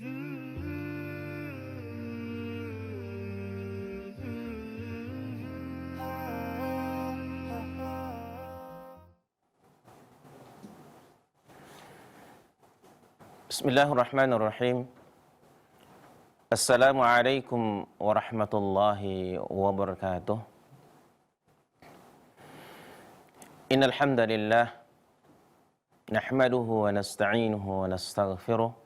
Bismillahirrahmanirrahim. Assalamualaikum warahmatullahi wabarakatuh. Innal hamdalillah nahmaduhu wa nasta'inuhu wa nastaghfiruh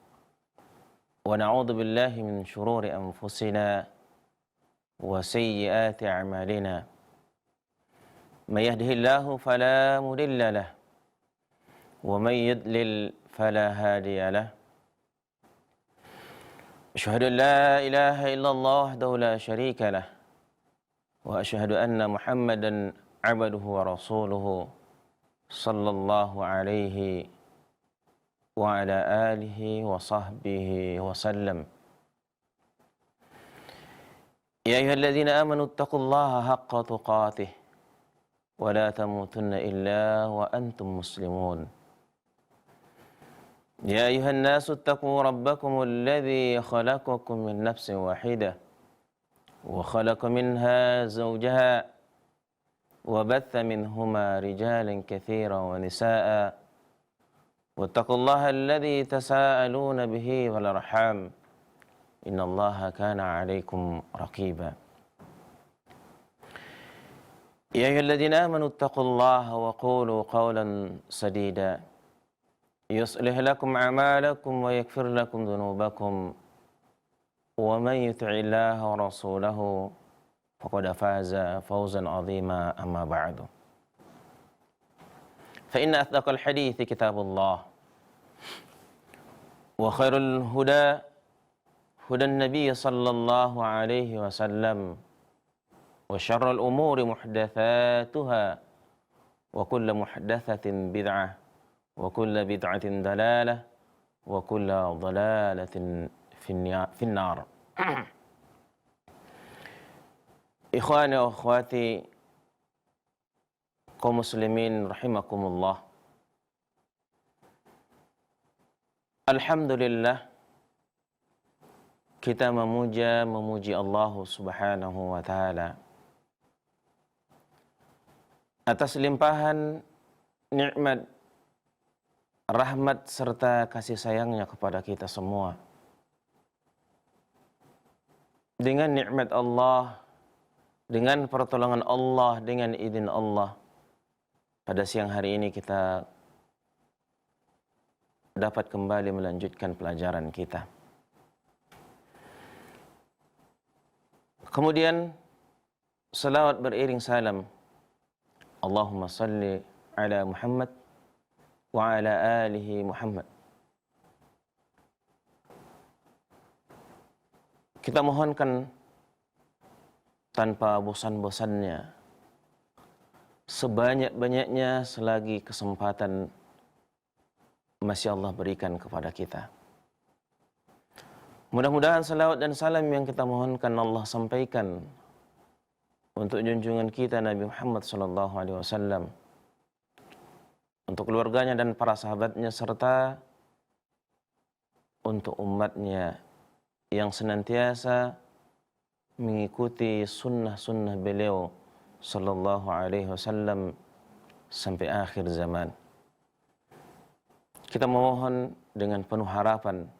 wa na'udzu billahi min shururi anfusina wa sayyiati a'malina. May yahdihillahu fala mudilla lahu wa may yudlil fala hadiya lahu. Asyhadu an la ilaha illallah wahdahu la syarika lah wa asyhadu anna Muhammadan 'abduhu wa rasuluhu sallallahu alaihi wa ala alihi wa sahbihi wa sallam. Ya ayyuhalladzina amanu taqullaha haqqa tuqatih wa la tamutunna illa wa antum muslimun. يا أيها الناس اتقوا ربكم الذي خلقكم من نفس واحدة وخلق منها زوجها وبث منهما رجالا كثيرا ونساء واتقوا الله الذي تساءلون به والأرحام إن الله كان عليكم رقيبا يا أيها الذين آمنوا اتقوا الله وقولوا قولا سديدا يصلح لكم أعمالكم ويغفر لكم ذنوبكم ومن يطع الله ورسوله فقد فاز فوزا عظيما أما بعد فإن أصدق الحديث كتاب الله وخير الهدى هدى النبي صلى الله عليه وسلم وشر الأمور محدثاتها وكل محدثة بدعة وكل بدعة ضلالة وكل ضلالة في النار. Ikhwani wa akhwati kaum muslimin rahimakumullah. Alhamdulillah kita memuji Allah Subhanahu wa taala atas limpahan nikmat, rahmat serta kasih sayangnya kepada kita semua. Dengan nikmat Allah, dengan pertolongan Allah, dengan izin Allah, pada siang hari ini kita dapat kembali melanjutkan pelajaran kita. Kemudian salawat beriring salam. Allahumma salli ala Muhammad wa ala alihi Muhammad. Kita mohonkan tanpa bosan-bosannya, sebanyak-banyaknya selagi kesempatan masih Allah berikan kepada kita. Mudah-mudahan salawat dan salam yang kita mohonkan Allah sampaikan untuk junjungan kita Nabi Muhammad SAW, untuk keluarganya dan para sahabatnya, serta untuk umatnya yang senantiasa mengikuti sunnah-sunnah beliau sallallahu alaihi wasallam sampai akhir zaman. Kita memohon dengan penuh harapan,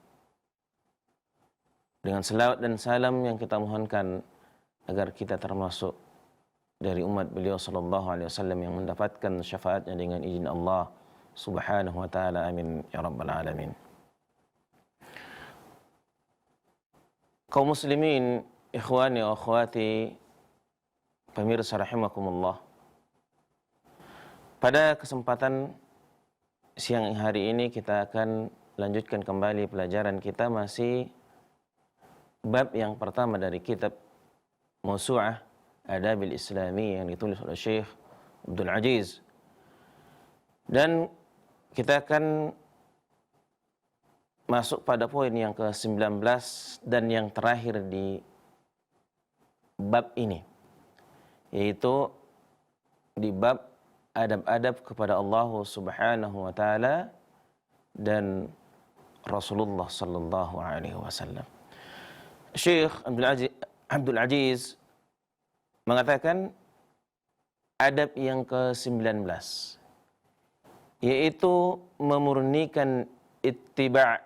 dengan selawat dan salam yang kita mohonkan, agar kita termasuk dari umat beliau sallallahu alaihi wasallam yang mendapatkan syafaatnya dengan izin Allah Subhanahu wa taala. Amin ya rabbal alamin. Kaum muslimin, ikhwani wa akhwati, pemirsa rahimakumullah. Pada kesempatan siang hari ini kita akan lanjutkan kembali pelajaran kita, masih bab yang pertama dari kitab Mawsu'ah Adabil Islami yang ditulis oleh Syekh Abdul Aziz. Dan kita akan masuk pada poin yang ke-19 dan yang terakhir di bab ini, yaitu di bab adab-adab kepada Allah Subhanahu wa taala dan Rasulullah sallallahu alaihi wasallam. Syekh Abdul Aziz mengatakan adab yang ke-19 yaitu memurnikan ittiba'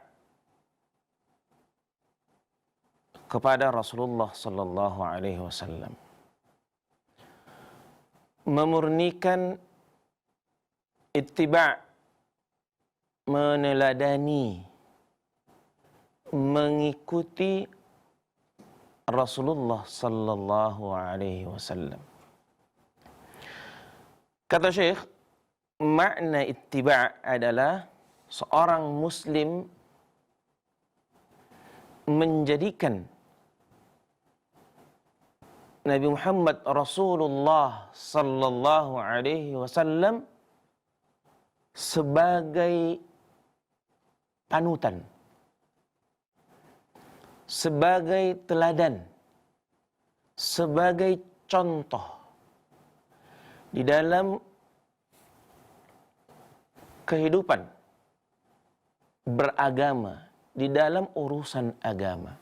kepada Rasulullah sallallahu alaihi wasallam. Memurnikan ittiba', meneladani, mengikuti Rasulullah sallallahu alaihi wasallam. Kata Syekh, makna ittiba' adalah seorang muslim menjadikan Nabi Muhammad Rasulullah sallallahu alaihi wasallam sebagai panutan, sebagai teladan, sebagai contoh di dalam kehidupan beragama, di dalam urusan agama.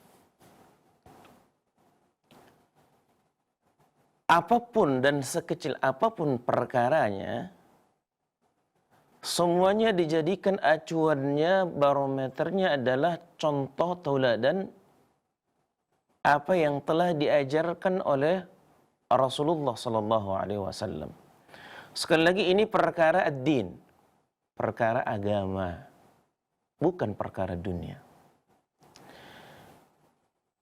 Apapun dan sekecil apapun perkaranya, semuanya dijadikan acuannya, barometernya adalah contoh tauladan apa yang telah diajarkan oleh Rasulullah sallallahu alaihi wasallam. Sekali lagi ini perkara ad-din, perkara agama, bukan perkara dunia.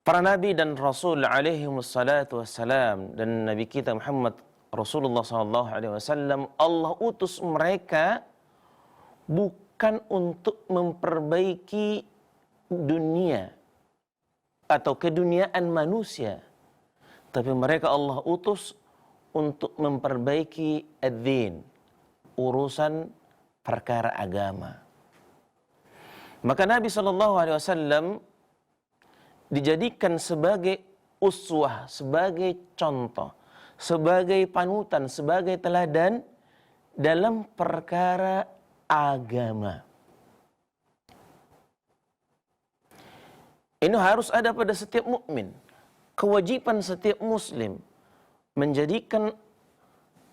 Para nabi dan rasul alaihi wassalatu wassalam dan nabi kita Muhammad Rasulullah sallallahu alaihi wasallam, Allah utus mereka bukan untuk memperbaiki dunia atau keduniaan manusia, tapi mereka Allah utus untuk memperbaiki ad-din, urusan perkara agama. Maka Nabi sallallahu alaihi wasallam dijadikan sebagai uswah, sebagai contoh, sebagai panutan, sebagai teladan dalam perkara agama. Ini harus ada pada setiap mukmin. Kewajiban setiap muslim menjadikan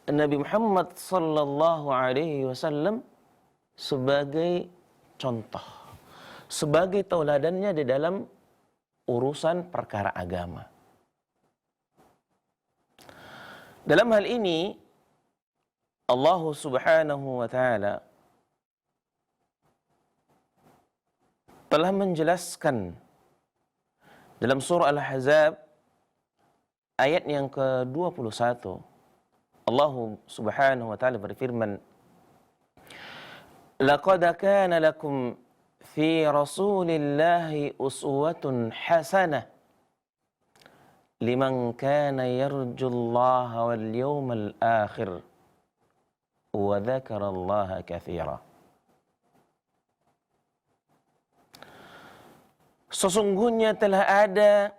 Nabi Muhammad sallallahu alaihi wasallam sebagai contoh, sebagai tauladannya di dalam urusan perkara agama. Dalam hal ini Allah Subhanahu wa taala telah menjelaskan dalam surah Al-Ahzab ayat yang ke-21. Allah Subhanahu wa taala berfirman, "Laqad kana lakum fi Rasulillahi uswatun hasanah liman kana yarjullaha wal yawmal akhir wa dzakarallaha katsira." Sesungguhnya telah ada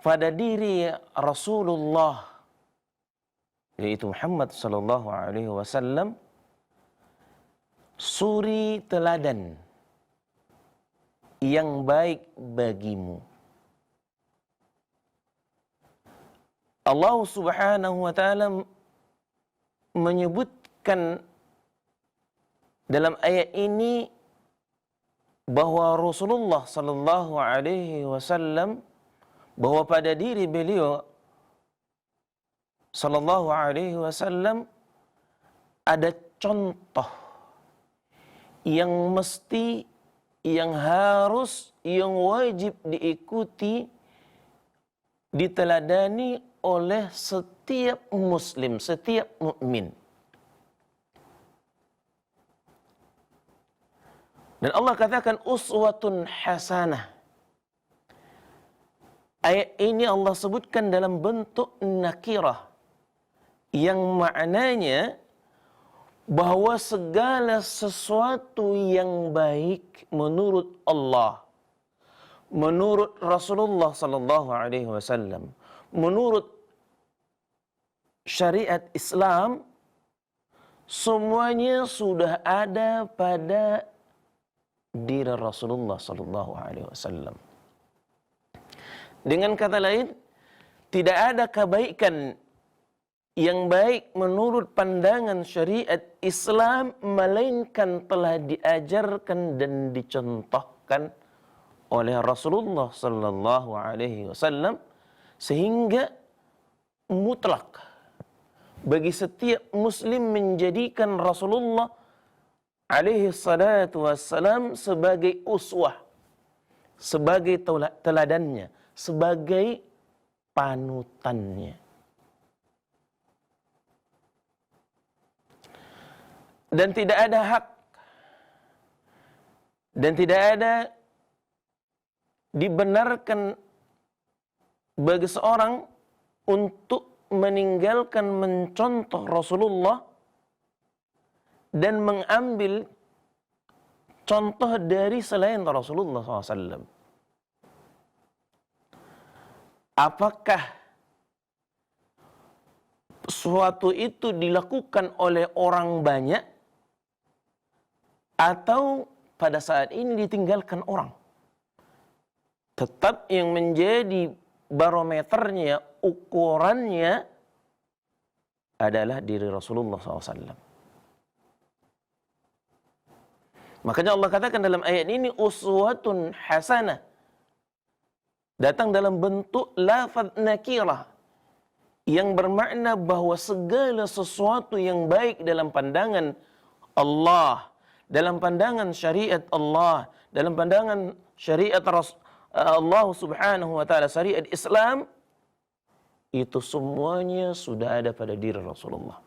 pada diri Rasulullah, yaitu Muhammad sallallahu alaihi wasallam, suri teladan yang baik bagimu. Allah Subhanahu wa taala menyebutkan dalam ayat ini bahwa Rasulullah sallallahu alaihi wasallam, bahwa pada diri beliau sallallahu alaihi wasallam ada contoh yang mesti, yang harus, yang wajib diikuti, diteladani oleh setiap muslim, setiap mukmin. Dan Allah katakan uswatun hasanah. Ayat ini Allah sebutkan dalam bentuk nakirah, yang maknanya bahwa segala sesuatu yang baik menurut Allah, menurut Rasulullah sallallahu alaihi wasallam, menurut syariat Islam, semuanya sudah ada pada diri Rasulullah sallallahu alaihi wasallam. Dengan kata lain, tidak ada kebaikan yang baik menurut pandangan syariat Islam melainkan telah diajarkan dan dicontohkan oleh Rasulullah sallallahu alaihi wasallam, sehingga mutlak bagi setiap muslim menjadikan Rasulullah alaihi salatu wassalam sebagai uswah, sebagai teladannya, sebagai panutannya. Dan tidak ada hak dan tidak ada dibenarkan bagi seorang untuk meninggalkan mencontoh Rasulullah dan mengambil contoh dari selain Rasulullah SAW. Apakah suatu itu dilakukan oleh orang banyak atau pada saat ini ditinggalkan orang? Tetap yang menjadi barometernya, ukurannya adalah diri Rasulullah SAW. Makanya Allah katakan dalam ayat ini uswatun hasanah. Datang dalam bentuk lafaz nakirah yang bermakna bahwa segala sesuatu yang baik dalam pandangan Allah, dalam pandangan syariat Allah, dalam pandangan syariat Allah subhanahu wa ta'ala, syariat Islam, itu semuanya sudah ada pada diri Rasulullah.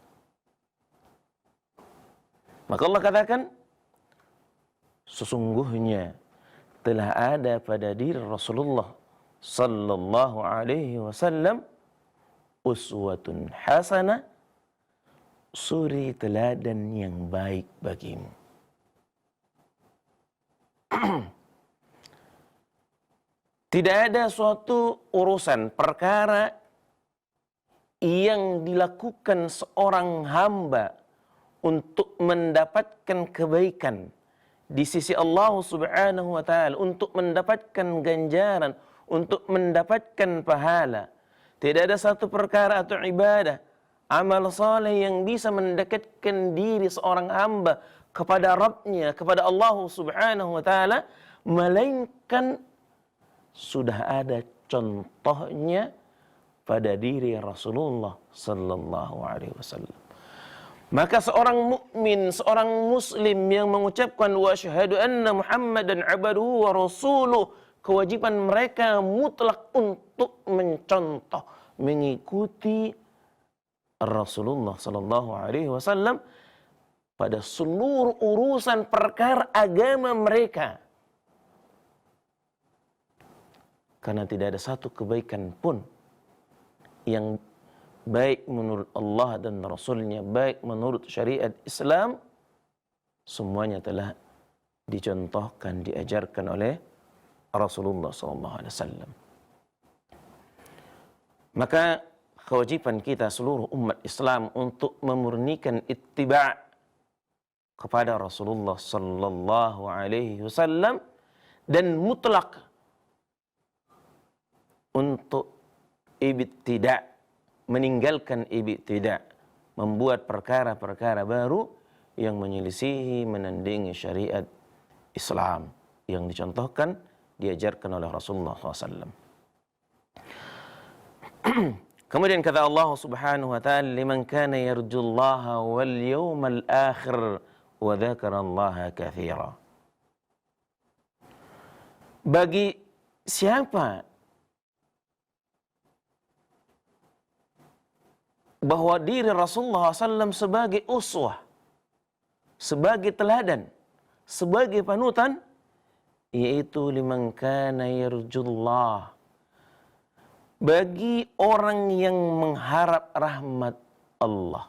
Maka Allah katakan, sesungguhnya telah ada pada diri Rasulullah sallallahu alaihi wasallam uswatun hasanah, suri teladan yang baik bagimu. Tidak ada suatu urusan, perkara yang dilakukan seorang hamba untuk mendapatkan kebaikan di sisi Allah subhanahu wa ta'ala, untuk mendapatkan ganjaran, untuk mendapatkan pahala. Tidak ada satu perkara atau ibadah, amal saleh yang bisa mendekatkan diri seorang hamba kepada Rabbnya, kepada Allah subhanahu wa ta'ala, melainkan sudah ada contohnya pada diri Rasulullah sallallahu alaihi wasallam. Maka seorang mukmin, seorang muslim yang mengucapkan wa asyhadu anna Muhammadan abduhu wa rasuluh, kewajiban mereka mutlak untuk mencontoh, mengikuti Rasulullah sallallahu alaihi wasallam pada seluruh urusan perkara agama mereka. Karena tidak ada satu kebaikan pun yang baik menurut Allah dan Rasulnya, baik menurut syariat Islam, semuanya telah dicontohkan, diajarkan oleh Rasulullah SAW. Maka kewajiban kita seluruh umat Islam untuk memurnikan ittiba' kepada Rasulullah sallallahu alaihi wasallam dan mutlak untuk ibtidah, meninggalkan ibtidah, membuat perkara-perkara baru yang menyelisihi, menandingi syariat Islam yang dicontohkan, diajarkan oleh Rasulullah SAW. Kemudian kata Allah subhanahu wa ta'ala, liman kana yarjullaha wal yawmal akhir wa dzakarallaha katsira. Bagi siapa bahwa diri Rasulullah SAW sebagai uswah, sebagai teladan, sebagai panutan, yaitu liman kana yarjullah, bagi orang yang mengharap rahmat Allah.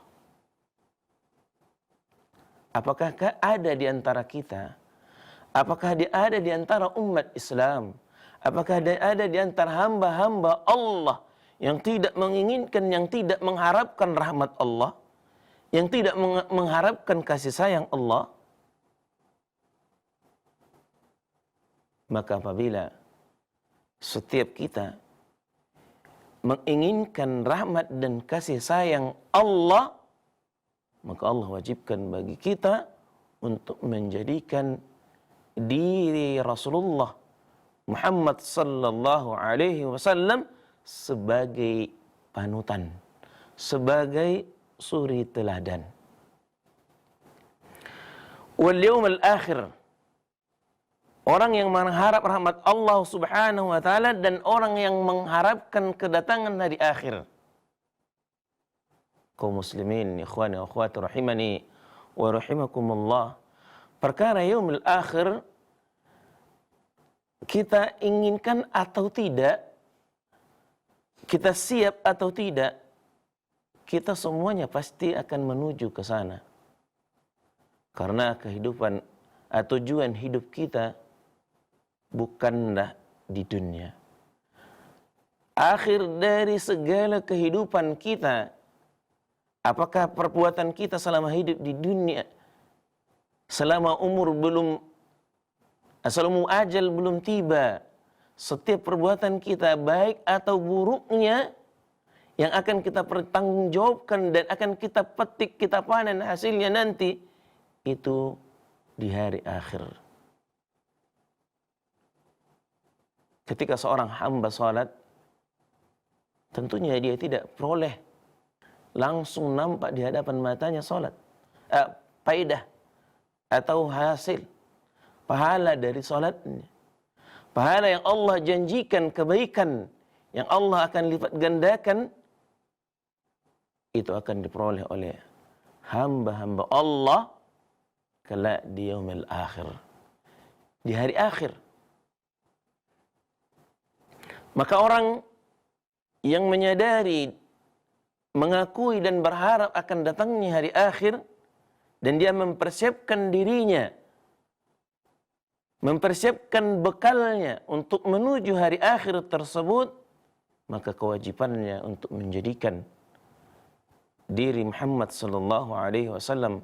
Apakah ada di antara kita? Apakah ada di antara umat Islam? Apakah ada di antara hamba-hamba Allah yang tidak menginginkan, yang tidak mengharapkan rahmat Allah, yang tidak mengharapkan kasih sayang Allah? Maka apabila setiap kita menginginkan rahmat dan kasih sayang Allah, maka Allah wajibkan bagi kita untuk menjadikan diri Rasulullah Muhammad sallallahu alaihi wasallam sebagai panutan, sebagai suri teladan. Wal yaumil akhir, orang yang mengharap rahmat Allah subhanahu wa ta'ala dan orang yang mengharapkan kedatangan hari akhir. Kaum muslimin, ikhwani wa akhwati rahimani wa rahimakumullah. Perkara yaumil akhir kita inginkan atau tidak, kita siap atau tidak, kita semuanya pasti akan menuju ke sana. Karena kehidupan atau tujuan hidup kita bukanlah di dunia. Akhir dari segala kehidupan kita, apakah perbuatan kita selama hidup di dunia, selama ajal belum tiba, setiap perbuatan kita baik atau buruknya yang akan kita pertanggungjawabkan dan akan kita petik, kita panen hasilnya nanti, itu di hari akhir. Ketika seorang hamba salat, tentunya dia tidak peroleh langsung nampak di hadapan matanya salat, faedah atau hasil pahala dari salatnya. Pahala yang Allah janjikan, kebaikan yang Allah akan lipat gandakan, itu akan diperoleh oleh hamba-hamba Allah kelak di yaumil akhir, di hari akhir. Maka orang yang menyadari, mengakui dan berharap akan datangnya hari akhir, dan dia mempersiapkan dirinya, mempersiapkan bekalnya untuk menuju hari akhir tersebut, maka kewajibannya untuk menjadikan diri Muhammad sallallahu alaihi wasallam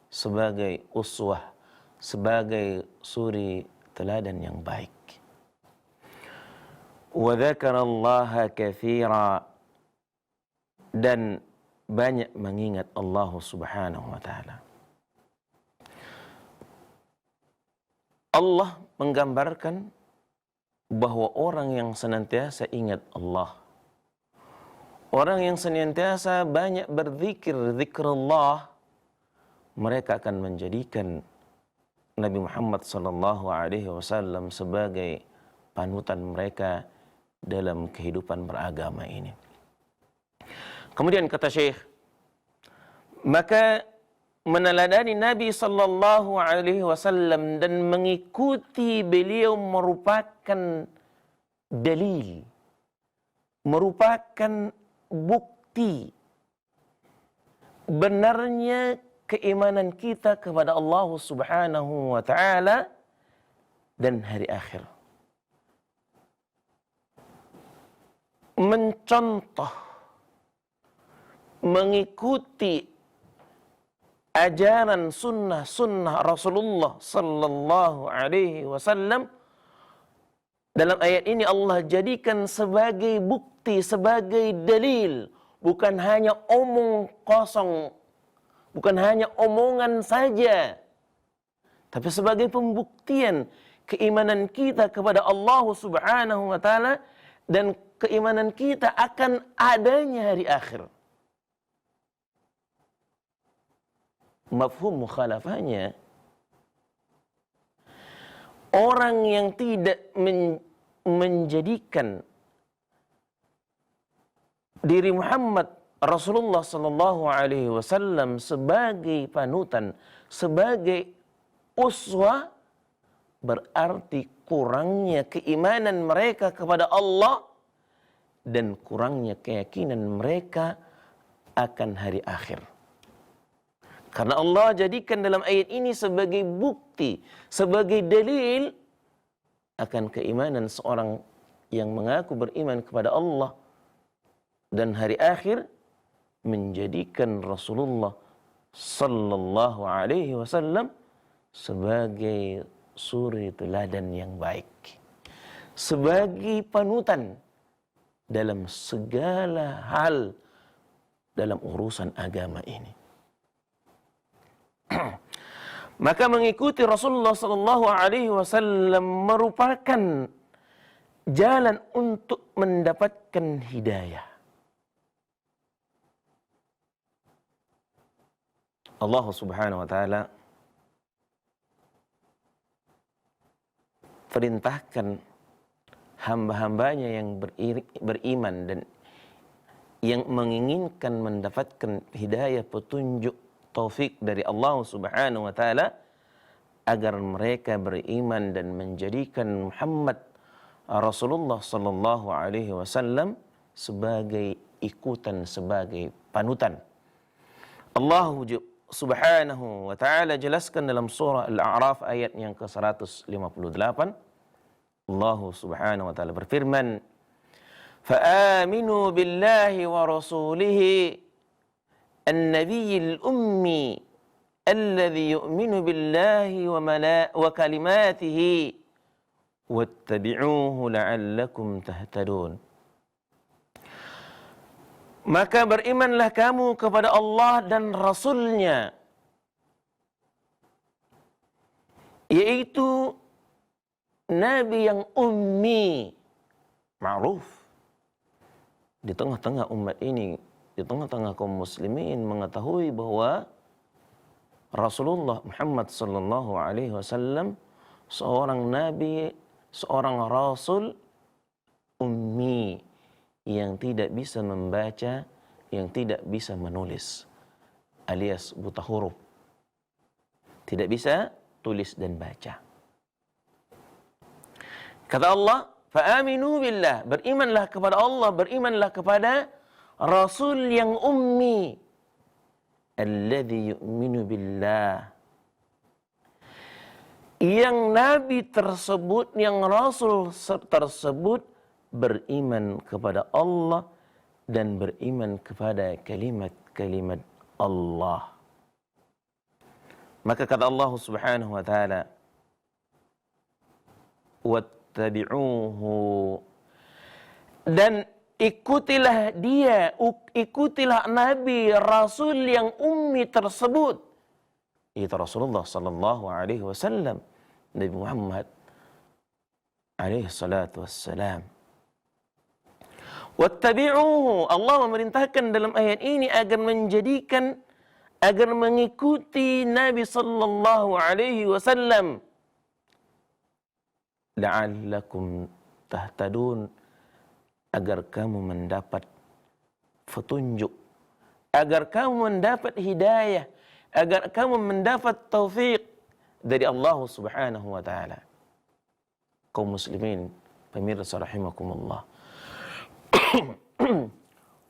sebagai uswah, sebagai suri teladan yang baik. Wa dzakarallaha katsira, dan banyak mengingat Allah subhanahu wa ta'ala. Allah menggambarkan bahwa orang yang senantiasa ingat Allah, orang yang senantiasa banyak berzikir, zikrullah, mereka akan menjadikan Nabi Muhammad sallallahu alaihi wasallam sebagai panutan mereka dalam kehidupan beragama ini. Kemudian kata Syekh, maka meneladani Nabi sallallahu alaihi wasallam dan mengikuti beliau merupakan dalil, merupakan bukti benarnya keimanan kita kepada Allah subhanahu wa ta'ala dan hari akhir. Mencontoh, mengikuti ajaran sunnah Rasulullah sallallahu alaihi wasallam, dalam ayat ini Allah jadikan sebagai bukti, sebagai dalil, bukan hanya omong kosong, bukan hanya omongan saja, tapi sebagai pembuktian keimanan kita kepada Allah subhanahu wa ta'ala dan keimanan kita akan adanya hari akhir. Mafhum mukhalafahnya, orang yang tidak menjadikan diri Muhammad Rasulullah sallallahu alaihi wasallam sebagai panutan, sebagai uswah, berarti kurangnya keimanan mereka kepada Allah dan kurangnya keyakinan mereka akan hari akhir. Karena Allah jadikan dalam ayat ini sebagai bukti, sebagai dalil akan keimanan seorang yang mengaku beriman kepada Allah dan hari akhir, menjadikan Rasulullah sallallahu alaihi wasallam sebagai suri teladan yang baik, sebagai panutan dalam segala hal dalam urusan agama ini. Maka mengikuti Rasulullah sallallahu alaihi wasallam merupakan jalan untuk mendapatkan hidayah. Allah Subhanahu wa taala perintahkan hamba-hambanya yang beriman dan yang menginginkan mendapatkan hidayah, petunjuk, taufik dari Allah Subhanahu wa taala agar mereka beriman dan menjadikan Muhammad Rasulullah sallallahu alaihi wasallam sebagai ikutan, sebagai panutan. Allah Subhanahu wa taala jelaskan dalam surah Al-A'raf ayat yang ke-158. Allah Subhanahu wa taala berfirman, "Fa'aminu billahi wa rasulihi an-nabiyyil ummi alladhi yu'minu billahi wa kalimatihi wattabi'uhu la'allakum tahtadun." Maka berimanlah kamu kepada Allah dan Rasul-Nya, yaitu Nabi yang ummi, ma'ruf. Di tengah-tengah umat ini, di tengah-tengah kaum muslimin mengetahui bahwa Rasulullah Muhammad sallallahu alaihi wasallam seorang nabi, seorang rasul ummi yang tidak bisa membaca, yang tidak bisa menulis, alias buta huruf. Tidak bisa tulis dan baca. Kata Allah, fa'aminu billah, berimanlah kepada Allah, berimanlah kepada Rasul yang ummi, alladhi yu'minu billah, yang Nabi tersebut, yang Rasul tersebut beriman kepada Allah dan beriman kepada kalimat-kalimat Allah. Maka kata Allah Subhanahu wa taala, wattabi'uhu, dan ikutilah dia, ikutilah Nabi Rasul yang ummi tersebut, yaitu Rasulullah sallallahu alaihi wasallam, Nabi Muhammad alaihi salatu wassalam. Wattabi'uhu, Allah memerintahkan dalam ayat ini agar menjadikan, agar mengikuti Nabi sallallahu alaihi wasallam, la'allakum tahtadun, agar kamu mendapat petunjuk, agar kamu mendapat hidayah, agar kamu mendapat taufik dari Allah Subhanahu wa taala. Kaum muslimin, pemirsa rahimakumullah.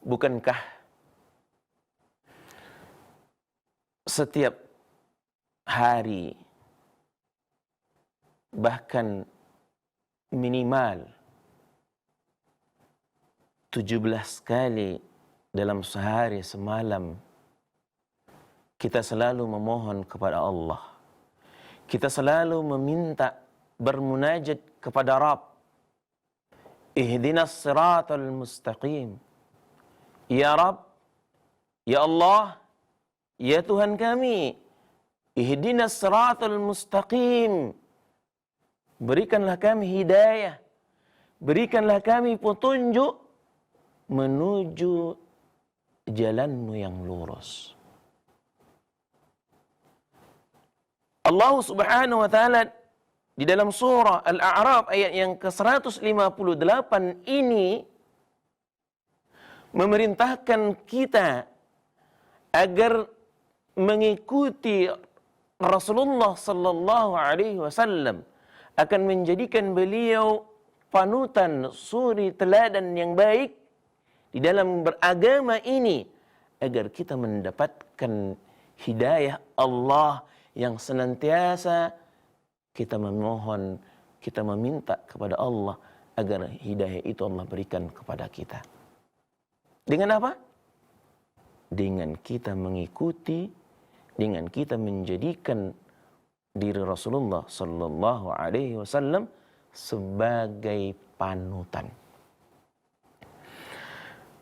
Bukankah setiap hari, bahkan minimal 17 kali dalam sehari semalam, kita selalu memohon kepada Allah, kita selalu meminta, bermunajat kepada Rabb, ihdinas siratal mustaqim, ya Rabb, ya Allah, ya Tuhan kami, ihdinas siratal mustaqim, berikanlah kami hidayah, berikanlah kami petunjuk menuju jalan-Mu yang lurus. Allah Subhanahu wa taala di dalam surah Al-A'raf ayat yang ke-158 ini memerintahkan kita agar mengikuti Rasulullah sallallahu alaihi wasallam, akan menjadikan beliau panutan, suri teladan yang baik di dalam beragama ini, agar kita mendapatkan hidayah Allah yang senantiasa kita memohon, kita meminta kepada Allah agar hidayah itu Allah berikan kepada kita. Dengan apa? Dengan kita mengikuti, dengan kita menjadikan diri Rasulullah sallallahu alaihi wasallam sebagai panutan.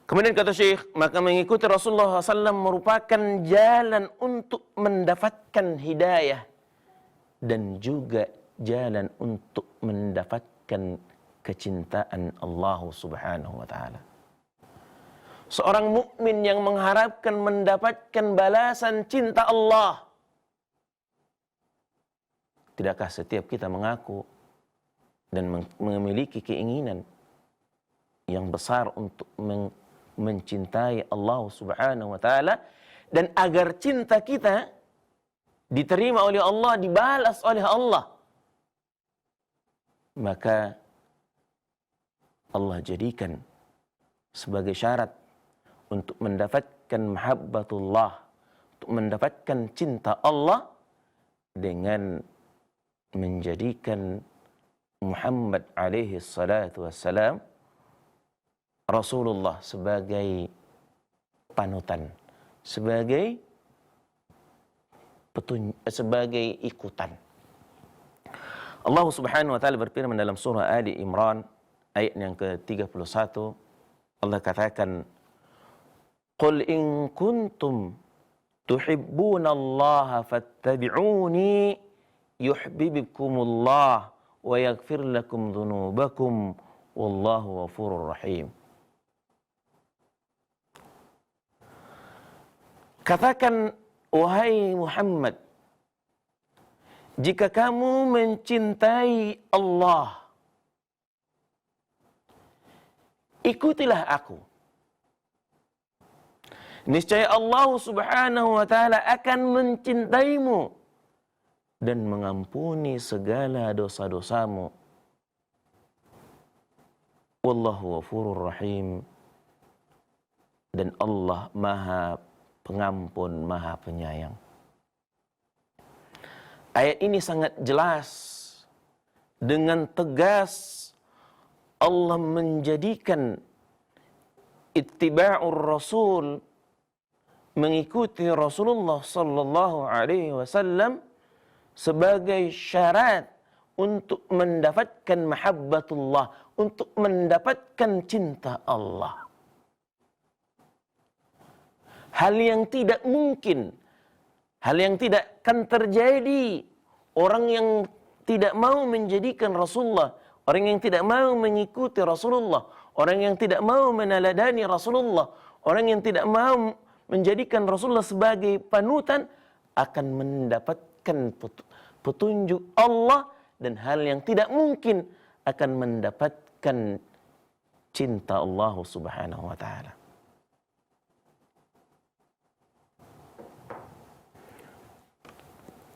Kemudian kata Syekh, maka mengikuti Rasulullah SAW merupakan jalan untuk mendapatkan hidayah dan juga jalan untuk mendapatkan kecintaan Allah Subhanahu wa taala. Seorang mukmin yang mengharapkan mendapatkan balasan cinta Allah. Tidakkah setiap kita mengaku dan memiliki keinginan yang besar untuk mencintai Allah Subhanahu wa taala, dan agar cinta kita diterima oleh Allah, dibalas oleh Allah, maka Allah jadikan sebagai syarat untuk mendapatkan mahabbatullah, untuk mendapatkan cinta Allah, dengan menjadikan Muhammad alaihi salatu wassalam, Rasulullah, sebagai panutan, sebagai ikutan. Allah Subhanahu wa taala berfirman dalam surah Ali Imran ayat yang ke-31, Allah katakan, "Qul in kuntum tuhibbunallaha fattabi'uni yuhibbukumullah wa yaghfir lakum dzunubakum wallahu ghafurur rahim." Katakan, wahai Muhammad, jika kamu mencintai Allah, ikutilah aku. Niscaya Allah Subhanahu wa taala akan mencintaimu dan mengampuni segala dosa-dosamu. Wallahu ghafurur rahim. Dan Allah Maha Pengampun, Maha Penyayang. Ayat ini sangat jelas, dengan tegas Allah menjadikan ittiba'ur Rasul, mengikuti Rasulullah sallallahu alaihi wasallam, sebagai syarat untuk mendapatkan mahabbatullah, untuk mendapatkan cinta Allah. Hal yang tidak mungkin, hal yang tidak akan terjadi. Orang yang tidak mau menjadikan Rasulullah, orang yang tidak mau mengikuti Rasulullah, orang yang tidak mau meneladani Rasulullah, orang yang tidak mau menjadikan Rasulullah sebagai panutan, akan mendapatkan petunjuk Allah, dan hal yang tidak mungkin akan mendapatkan cinta Allah Subhanahu wa taala.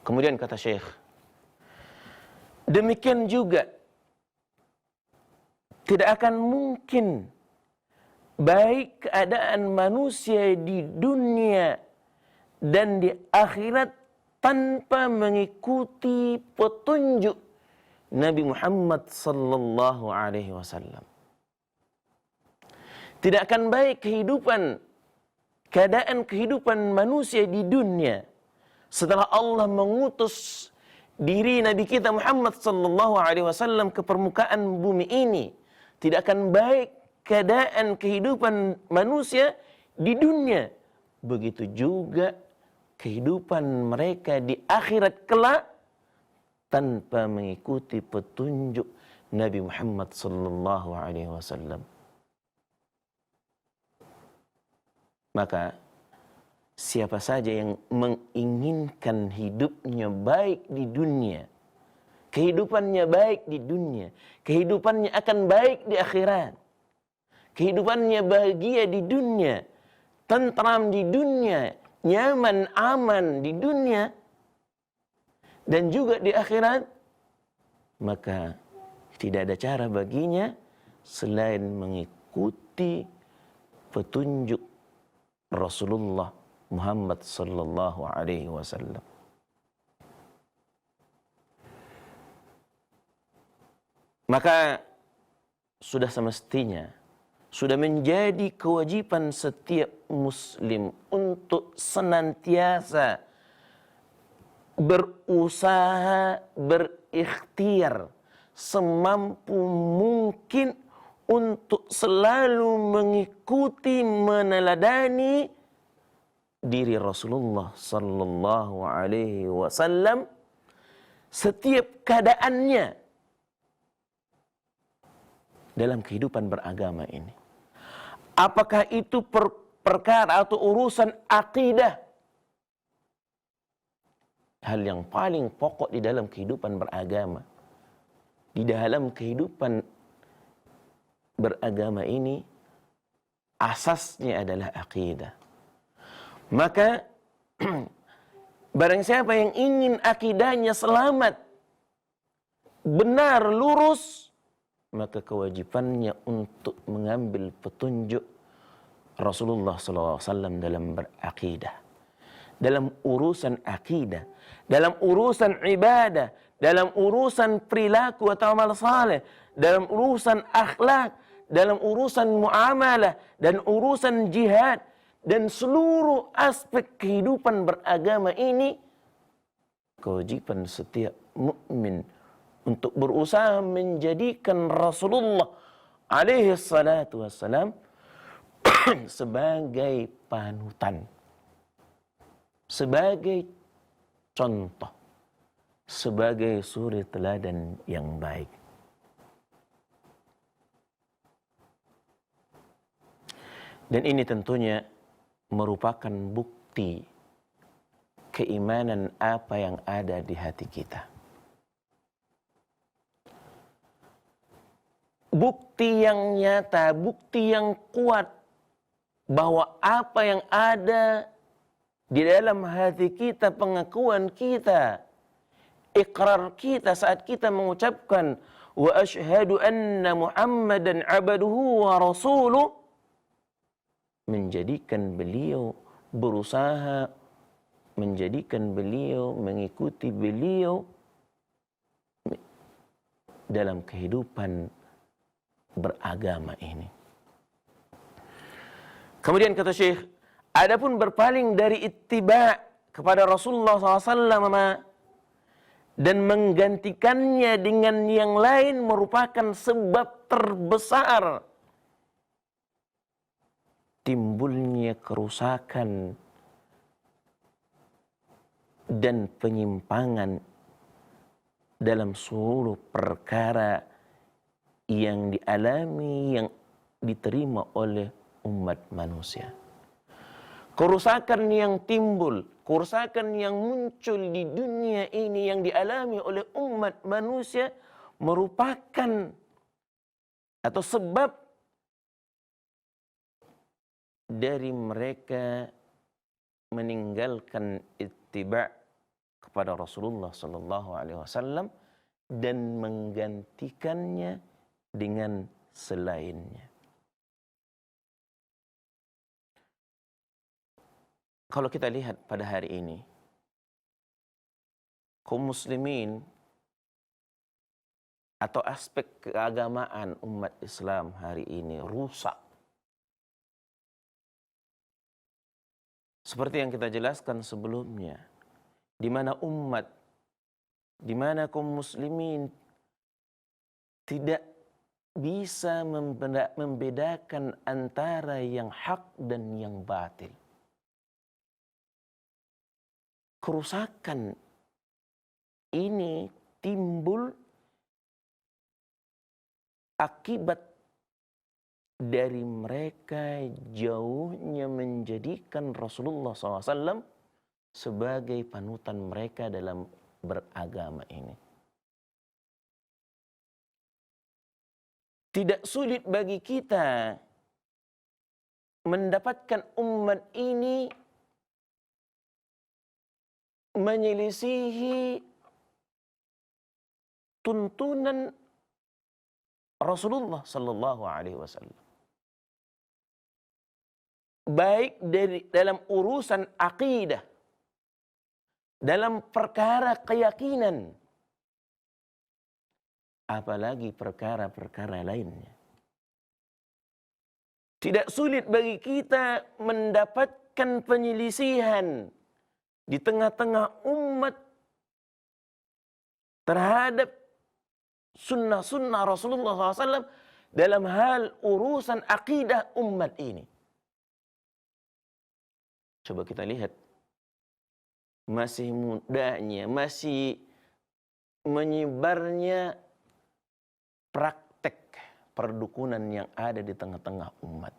Kemudian kata Syekh, demikian juga tidak akan mungkin baik keadaan manusia di dunia dan di akhirat tanpa mengikuti petunjuk Nabi Muhammad sallallahu alaihi wasallam. Tidak akan baik keadaan kehidupan manusia di dunia setelah Allah mengutus diri Nabi kita Muhammad sallallahu alaihi wasallam ke permukaan bumi ini. Tidak akan baik keadaan kehidupan manusia di dunia. Begitu juga kehidupan mereka di akhirat kelak tanpa mengikuti petunjuk Nabi Muhammad sallallahu alaihi wasallam. Maka siapa saja yang menginginkan hidupnya baik di dunia, kehidupannya baik di dunia, kehidupannya akan baik di akhirat, kehidupannya bahagia di dunia, tentram di dunia, nyaman, aman di dunia, dan juga di akhirat, maka tidak ada cara baginya selain mengikuti petunjuk Rasulullah Muhammad sallallahu alaihi wasallam. Maka sudah semestinya, sudah menjadi kewajiban setiap muslim untuk senantiasa berusaha, berikhtiar semampu mungkin untuk selalu mengikuti, meneladani diri Rasulullah sallallahu alaihi wasallam setiap keadaannya dalam kehidupan beragama ini. Apakah itu perkara atau urusan akidah, hal yang paling pokok di dalam kehidupan beragama. Di dalam kehidupan beragama ini, asasnya adalah akidah. Maka, barang siapa yang ingin akidahnya selamat, benar, lurus, maka kewajibannya untuk mengambil petunjuk Rasulullah SAW dalam berakidah. Dalam urusan akidah, dalam urusan ibadah, dalam urusan perilaku atau amal saleh, dalam urusan akhlak, dalam urusan muamalah, dan urusan jihad, dan seluruh aspek kehidupan beragama ini, kewajiban setiap mukmin untuk berusaha menjadikan Rasulullah alaihi salatu wassalam sebagai panutan, sebagai contoh, sebagai suri teladan yang baik. Dan ini tentunya merupakan bukti keimanan apa yang ada di hati kita. Bukti yang nyata, bukti yang kuat bahwa apa yang ada di dalam hati kita, pengakuan kita, ikrar kita saat kita mengucapkan wa asyhadu anna Muhammadan abduhu wa rasuluh, menjadikan beliau berusaha, menjadikan beliau, mengikuti beliau dalam kehidupan beragama ini. Kemudian kata Syekh, adapun berpaling dari ittiba' kepada Rasulullah SAW dan menggantikannya dengan yang lain merupakan sebab terbesar timbulnya kerusakan dan penyimpangan dalam seluruh perkara yang dialami, yang diterima oleh umat manusia. Kerusakan yang timbul, kerusakan yang muncul di dunia ini yang dialami oleh umat manusia merupakan atau sebab dari mereka meninggalkan ittiba' kepada Rasulullah sallallahu alaihi wasallam dan menggantikannya dengan selainnya. Kalau kita lihat pada hari ini, kaum muslimin atau aspek keagamaan umat Islam hari ini rusak. Seperti yang kita jelaskan sebelumnya, di mana umat, di mana kaum muslimin tidak bisa membedakan antara yang hak dan yang batil. Kerusakan ini timbul akibat dari mereka jauhnya menjadikan Rasulullah SAW sebagai panutan mereka dalam beragama ini. Tidak sulit bagi kita mendapatkan umat ini menyelisihi tuntunan Rasulullah sallallahu alaihi wasallam. Baik dalam urusan akidah, dalam perkara keyakinan, apalagi perkara-perkara lainnya. Tidak sulit bagi kita mendapatkan penyelisihan di tengah-tengah umat terhadap sunnah-sunnah Rasulullah SAW dalam hal urusan akidah umat ini. Coba kita lihat, masih mudahnya, masih menyebarnya praktek perdukunan yang ada di tengah-tengah umat.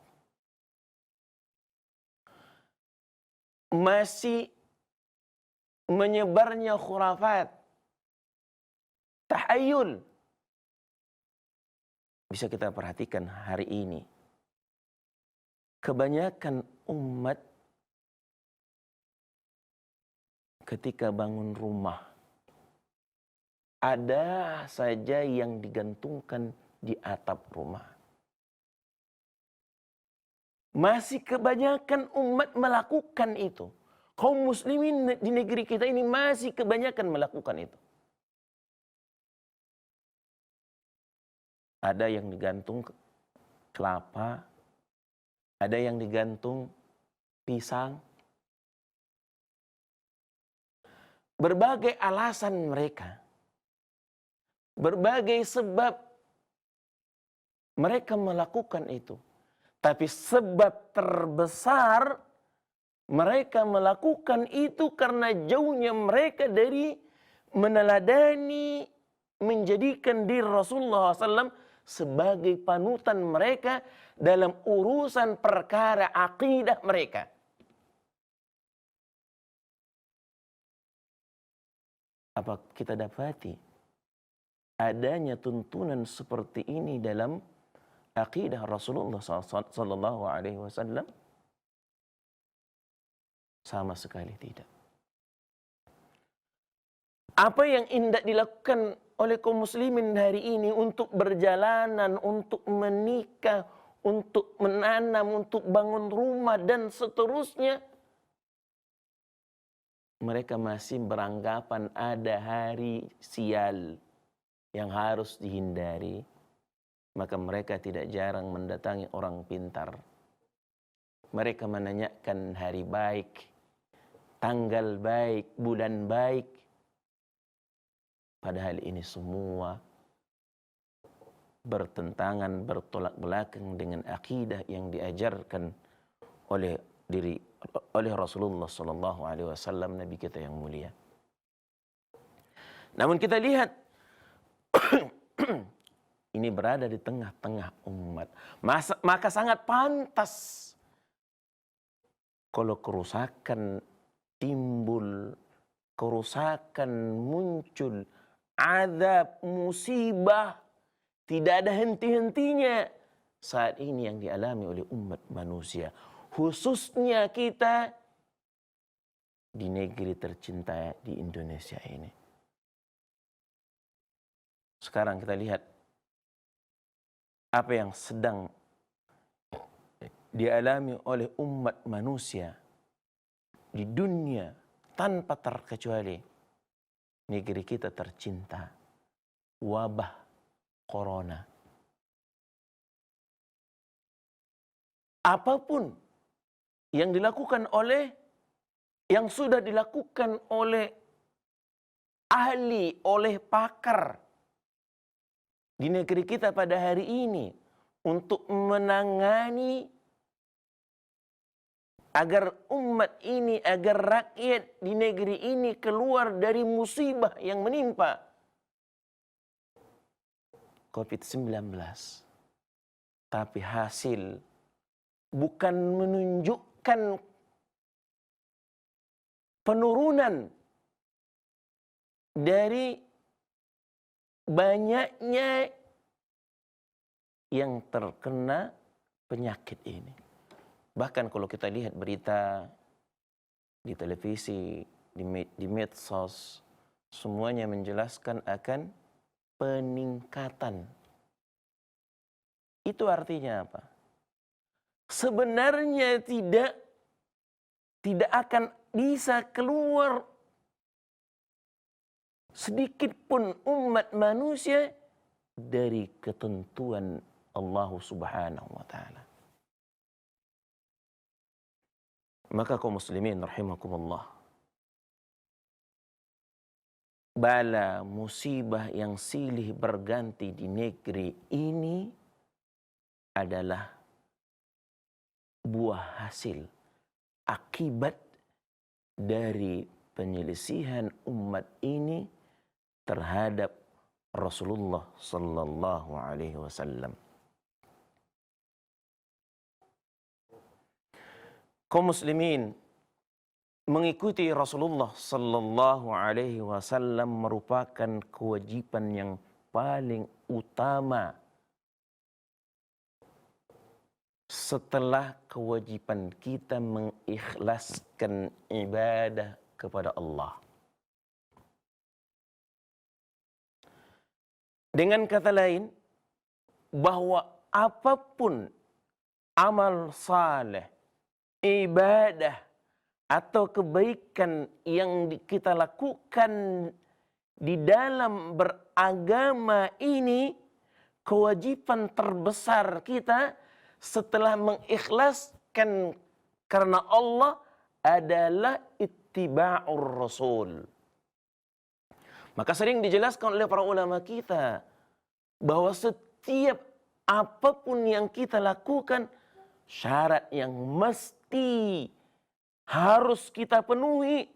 Masih menyebarnya khurafat, tahayul. Bisa kita perhatikan hari ini, kebanyakan umat ketika bangun rumah, ada saja yang digantungkan di atap rumah. Masih kebanyakan umat melakukan itu. Kaum muslimin di negeri kita ini masih kebanyakan melakukan itu. Ada yang digantung kelapa, ada yang digantung pisang. Berbagai alasan mereka, berbagai sebab mereka melakukan itu. Tapi sebab terbesar mereka melakukan itu karena jauhnya mereka dari meneladani, menjadikan diri Rasulullah SAW sebagai panutan mereka dalam urusan perkara akidah mereka. Apa kita dapati adanya tuntunan seperti ini dalam akidah Rasulullah SAW? Sama sekali tidak. Apa yang hendak dilakukan oleh kaum muslimin hari ini untuk berjalanan, untuk menikah, untuk menanam, untuk bangun rumah dan seterusnya, mereka masih beranggapan ada hari sial yang harus dihindari. Maka mereka tidak jarang mendatangi orang pintar. Mereka menanyakan hari baik, tanggal baik, bulan baik. Padahal ini semua bertentangan, bertolak belakang dengan akidah yang diajarkan oleh Rasulullah SAW, Nabi kita yang mulia. Namun kita lihat ini berada di tengah-tengah umat. Maka sangat pantas kalau kerusakan timbul, kerusakan muncul, azab, musibah, tidak ada henti-hentinya saat ini yang dialami oleh umat manusia. Khususnya kita di negeri tercinta di Indonesia ini. Sekarang kita lihat apa yang sedang dialami oleh umat manusia di dunia tanpa terkecuali negeri kita tercinta, wabah corona. Apapun yang dilakukan oleh, yang sudah dilakukan oleh ahli, oleh pakar di negeri kita pada hari ini untuk menangani agar umat ini, agar rakyat di negeri ini keluar dari musibah yang menimpa COVID-19. Tapi hasil bukan menunjukkan penurunan dari banyaknya yang terkena penyakit ini. Bahkan kalau kita lihat berita di televisi, di medsos, semuanya menjelaskan akan peningkatan. Itu artinya apa? Sebenarnya tidak akan bisa keluar sedikit pun umat manusia dari ketentuan Allah Subhanahu wa taala. Maka kaum muslimin rahimakumullah, bala musibah yang silih berganti di negeri ini adalah buah hasil akibat dari penyelisihan umat ini terhadap Rasulullah sallallahu alaihi wasallam. Kaum muslimin, mengikuti Rasulullah sallallahu alaihi wasallam merupakan kewajiban yang paling utama setelah kewajiban kita mengikhlaskan ibadah kepada Allah. Dengan kata lain, bahwa apapun amal saleh, ibadah atau kebaikan yang kita lakukan di dalam beragama ini, kewajiban terbesar kita setelah mengikhlaskan karena Allah adalah ittiba'ur Rasul. Maka sering dijelaskan oleh para ulama kita bahwa setiap apapun yang kita lakukan, syarat yang mesti harus kita penuhi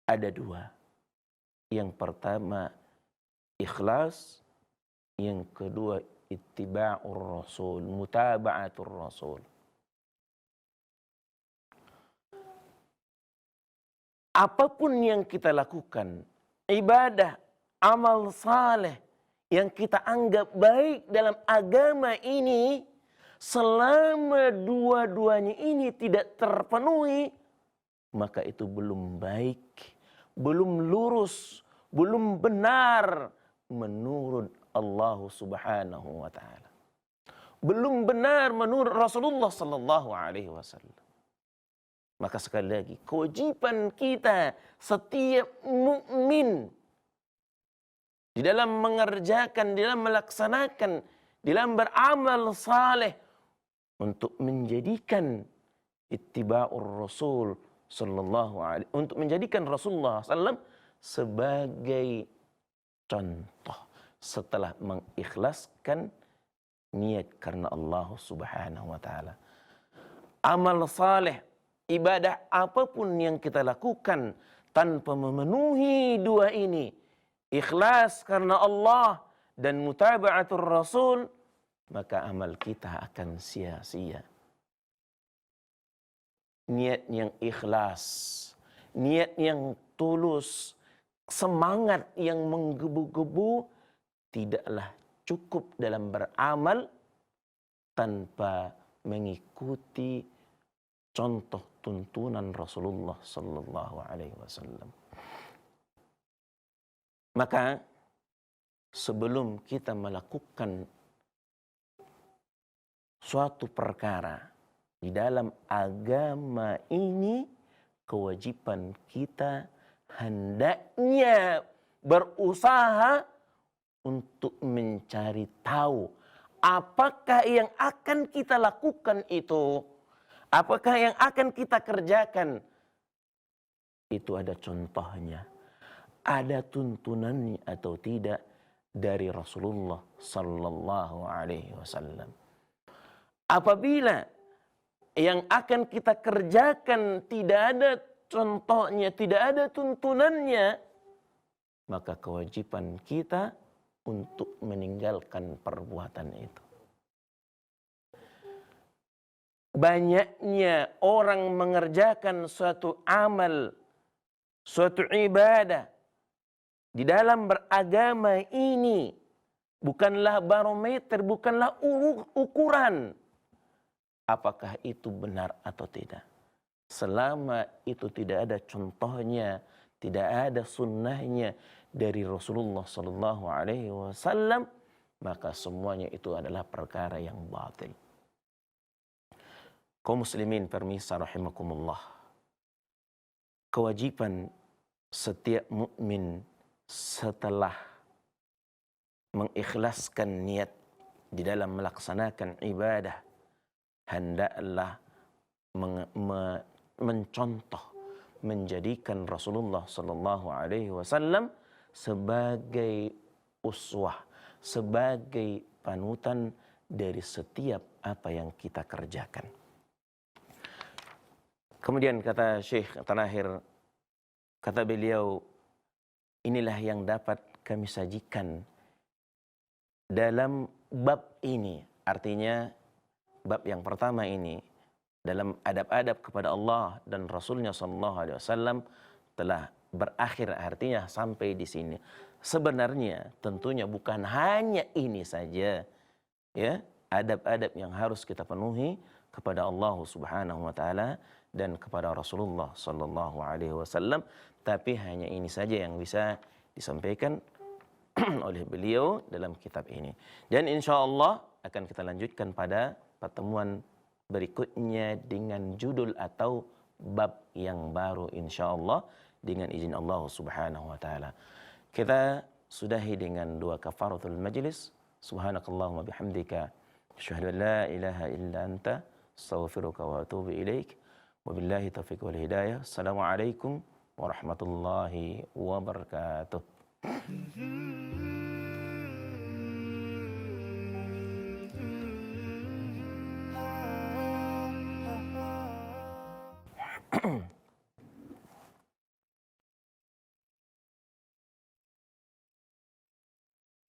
ada dua. Yang pertama ikhlas, yang kedua ittiba'ur Rasul, mutaba'atur Rasul. Apapun yang kita lakukan, ibadah, amal saleh yang kita anggap baik dalam agama ini, selama dua-duanya ini tidak terpenuhi, maka itu belum baik, belum lurus, belum benar menurut Allah Subhanahu wa taala. Belum benar menurut Rasulullah sallallahu alaihi wasallam. Maka sekali lagi, kewajiban kita setiap mukmin di dalam mengerjakan, di dalam melaksanakan, di dalam beramal saleh untuk menjadikan ittiba'ur Rasul sallallahu alaihi, untuk menjadikan Rasulullah sallam sebagai contoh setelah mengikhlaskan niat karena Allah Subhanahu wa taala. Amal saleh, ibadah apapun yang kita lakukan tanpa memenuhi dua ini, ikhlas karena Allah dan mutaba'atur Rasul, maka amal kita akan sia-sia. Niat yang ikhlas, niat yang tulus, semangat yang menggebu-gebu tidaklah cukup dalam beramal tanpa mengikuti contoh tuntunan Rasulullah sallallahu alaihi wasallam. Maka sebelum kita melakukan suatu perkara di dalam agama ini, kewajiban kita hendaknya berusaha untuk mencari tahu apakah yang akan kita lakukan itu, apakah yang akan kita kerjakan itu ada contohnya, ada tuntunannya atau tidak dari Rasulullah sallallahu alaihi wasallam. Apabila yang akan kita kerjakan tidak ada contohnya, tidak ada tuntunannya, maka kewajiban kita untuk meninggalkan perbuatan itu. Banyaknya orang mengerjakan suatu amal, suatu ibadah di dalam beragama ini bukanlah barometer, bukanlah ukuran apakah itu benar atau tidak. Selama itu tidak ada contohnya, tidak ada sunnahnya dari Rasulullah sallallahu alaihi wasallam, maka semuanya itu adalah perkara yang batil. Kaum muslimin permisa rahimakumullah. Kewajiban setiap mukmin setelah mengikhlaskan niat di dalam melaksanakan ibadah, hendaklah mencontoh, menjadikan Rasulullah sallallahu alaihi wasallam sebagai uswah, sebagai panutan dari setiap apa yang kita kerjakan. Kemudian kata Syekh terakhir, kata beliau, inilah yang dapat kami sajikan dalam bab ini. Artinya bab yang pertama ini dalam adab-adab kepada Allah dan Rasulnya sallallahu alaihi wasallam telah berakhir, artinya sampai di sini. Sebenarnya tentunya bukan hanya ini saja, ya, adab-adab yang harus kita penuhi kepada Allah Subhanahu wa taala dan kepada Rasulullah sallallahu alaihi wasallam, tapi hanya ini saja yang bisa disampaikan oleh beliau dalam kitab ini. Dan insya Allah akan kita lanjutkan pada pertemuan berikutnya dengan judul atau bab yang baru insya Allah dengan izin Allah Subhanahu wa taala. Kita sudahi dengan dua kafaratul majlis. Subhanakallahumma bihamdika asyhadu an la ilaha illa anta astaghfiruka wa atubu ilaik. Wabillahi taufiq wal hidayah. Assalamualaikum warahmatullahi wabarakatuh.